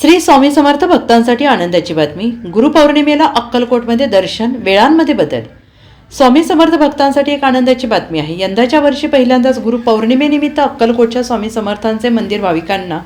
श्री स्वामी समर्थ भक्तांसाठी आनंदाची बातमी. गुरुपौर्णिमेला अक्कलकोटमध्ये दर्शन, वेळांमध्ये बदल. स्वामी समर्थ भक्तांसाठी एक आनंदाची बातमी आहे. यंदाच्या वर्षी पहिल्यांदाच गुरुपौर्णिमेनिमित्त अक्कलकोटच्या स्वामी समर्थांचे मंदिर भाविकांना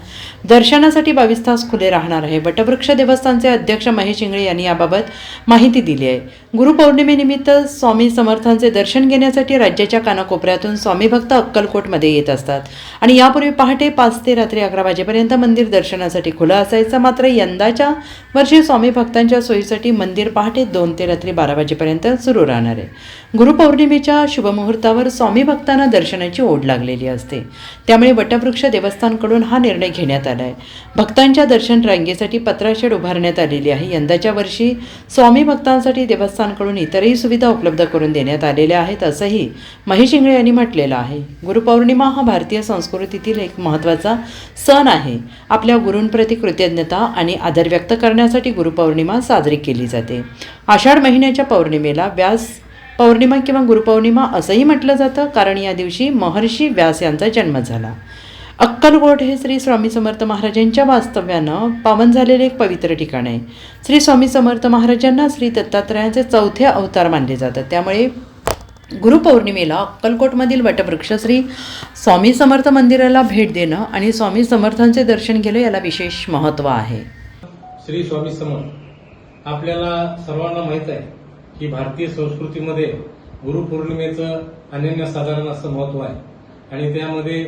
दर्शनासाठी 22 तास खुले राहणार आहे. वटवृक्ष देवस्थानचे अध्यक्ष महेश इंगळे यांनी याबाबत माहिती दिली आहे. गुरुपौर्णिमेनिमित्त स्वामी समर्थांचे दर्शन घेण्यासाठी राज्याच्या कानाकोपऱ्यातून स्वामी भक्त अक्कलकोटमध्ये येत असतात आणि यापूर्वी पहाटे 5 ते रात्री 11 वाजेपर्यंत मंदिर दर्शनासाठी खुलं असायचं. मात्र यंदाच्या वर्षी स्वामी भक्तांच्या सोयीसाठी मंदिर पहाटे 2 ते रात्री 12 वाजेपर्यंत सुरू राहणार आहे. गुरुपौर्णिमेच्या शुभमुहूर्तावर स्वामी भक्तांना दर्शनाची ओढ लागलेली असते, त्यामुळे वटवृक्ष देवस्थानकडून हा निर्णय घेण्यात आला आहे. भक्तांच्या दर्शन रांगेसाठी पत्राशेड उभारण्यात आलेली आहे. यंदाच्या वर्षी स्वामी भक्तांसाठी देवस्थानकडून इतरही सुविधा उपलब्ध करून देण्यात आलेल्या आहेत, असंही महेश इंगळे यांनी म्हटलेलं आहे. गुरुपौर्णिमा हा भारतीय संस्कृतीतील एक महत्त्वाचा सण आहे. आपल्या गुरूंप्रती कृतज्ञता आणि आदर व्यक्त करण्यासाठी गुरुपौर्णिमा साजरी केली जाते. आषाढ महिन्याच्या पौर्णिमेला व्यास पौर्णिमा किंवा गुरुपौर्णिमा असंही म्हटलं जातं, कारण या दिवशी महर्षी व्यास यांचा जन्म झाला. अक्कलकोट हे श्री स्वामी समर्थ महाराजांच्या वास्तव्यानं पावन झालेले एक पवित्र ठिकाण आहे. श्री स्वामी समर्थ महाराजांना श्री दत्तात्रयांचे 4थे अवतार मानले जातात. त्यामुळे गुरुपौर्णिमेला अक्कलकोटमधील वटवृक्ष श्री स्वामी समर्थ मंदिराला भेट देणं आणि स्वामी समर्थांचे दर्शन घेणं याला विशेष महत्त्व आहे. श्री स्वामी समर्थ आपल्याला सर्वांना माहीत आहे की भारतीय संस्कृतीमध्ये गुरुपौर्णिमेचं अनन्यसाधारण असं महत्त्व आहे आणि त्यामध्ये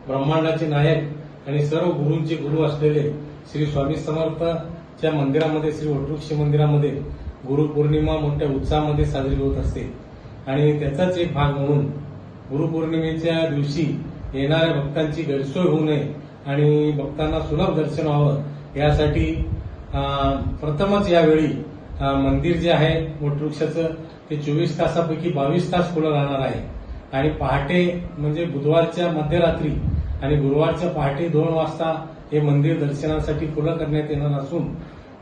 ब्रह्मांडाचे नायक आणि सर्व गुरूंचे गुरु असलेले श्री स्वामी समर्थच्या मंदिरामध्ये, श्री वटवृक्ष मंदिरामध्ये गुरुपौर्णिमा मोठ्या उत्साहामध्ये साजरी होत असते. आणि त्याचाच एक भाग म्हणून गुरुपौर्णिमेच्या दिवशी येणाऱ्या भक्तांची गैरसोय होऊ नये आणि भक्तांना सुलभ दर्शन व्हावं यासाठी प्रथमच यावेळी मंदिर जे आहे वटवृक्षाचं ते 24 तासापैकी 22 तास खुलं राहणार आहे. आणि पहाटे म्हणजे बुधवारच्या मध्यरात्री आणि गुरुवारच्या पहाटे 2 वाजता हे मंदिर दर्शनासाठी खुलं करण्यात येणार असून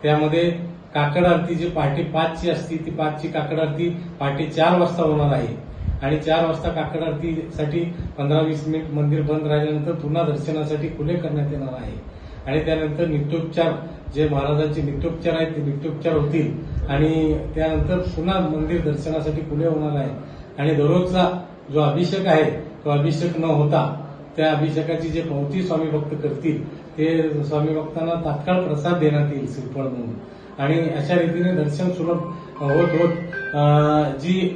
त्यामध्ये काकड आरती जी पहाटे 5ची असती ती 5ची काकड आरती पहाटे 4 वाजता होणार आहे. आणि 4 वाजता काकड आरतीसाठी 15-20 मिनिट मंदिर बंद राहिल्यानंतर पुन्हा दर्शनासाठी खुले करण्यात येणार आहे. आणि त्यानंतर नित्योपचार जे महाराजांचे नित्योपचार आहेत ते नित्योपचार होतील आणि त्यानंतर पुन्हा मंदिर दर्शनासाठी खुले होणार आहे. आणि दररोजचा जो अभिषेक आहे तो अभिषेक न होता त्या अभिषेकाची जे पावती स्वामी भक्त करतील ते स्वामी भक्तांना तात्काळ प्रसाद देण्यात येईल श्रीफळ म्हणून. आणि अशा रीतीने दर्शन सुलभ होत जी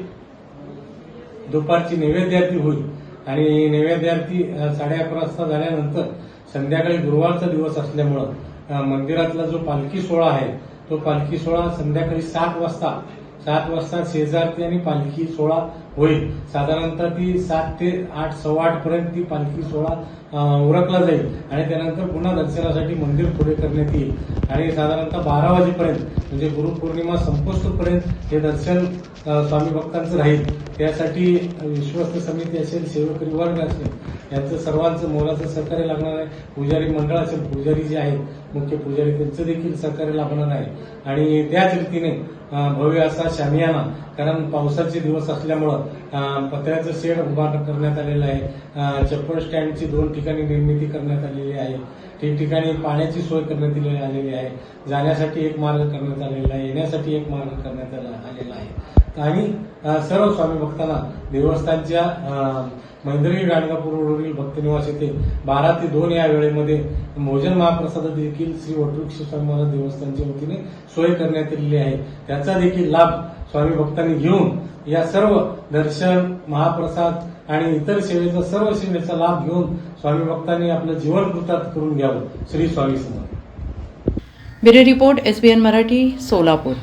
दुपारची नैवेद्यारती होईल आणि नैवेद्यारती 11:30 वाजता झाल्यानंतर संध्याकाळी गुरुवारचा दिवस असल्यामुळं मंदिरातला जो पालखी सोहळा आहे तो पालखी सोहळा संध्याकाळी 7 वाजता शेजारती आणि पालखी सोहळा होईल. साधारणतः ती 7 ते 8, 8:15 पर्यंत ती पालखी सोहळा उरकला जाईल आणि त्यानंतर पुन्हा दर्शनासाठी मंदिर खुले करण्यात येईल. आणि साधारणतः 12 वाजेपर्यंत म्हणजे गुरुपौर्णिमा संपोष्टपर्यंत हे दर्शन स्वामी भक्तांचं राहील. त्यासाठी विश्वस्त समिती असेल, सेवकरी वर्ग असेल, यांचं सर्वांचं मोलाचं सहकार्य लागणार आहे. पुजारी मंडळ असेल, पुजारी जे आहेत मुख्य पुजारी त्यांचं देखील सहकार्य लागणार आहे. आणि त्याच रीतीने भव्य असा शामियाना, कारण पावसाचे दिवस असल्यामुळं पत्र्याचं शेड उभा करण्यात आलेलं आहे. चप्पल स्टँडची 2 ठिकाणी निर्मिती करण्यात आलेली आहे. ठिकठिकाणी पाण्याची सोय करण्यात आलेली आहे. जाण्यासाठी एक मार्ग करण्यात आलेला आहे, येण्यासाठी एक मार्ग करण्यात आलेला आहे. आणि सर्व स्वामी भक्तांना देवस्थानच्या मैंदरगी गाणगापूरवरील भक्तनिवास येथे 12 ते 2 या वेळेमध्ये भोजन महाप्रसाद देखील श्री वटवृक्ष स्वामी महाराज देवस्थानच्या वतीने सोय करण्यात आलेली आहे. त्याचा देखील लाभ स्वामी भक्तांनी घेऊन या सर्व दर्शन, महाप्रसाद आणि इतर सेवेचा सर्व सेवेचा लाभ घेऊन स्वामी भक्तांनी आपलं जीवन कृतार्थ करून घ्यावं. Shri Swami Samarth. Bureau report, SBN Marathi, Solapur.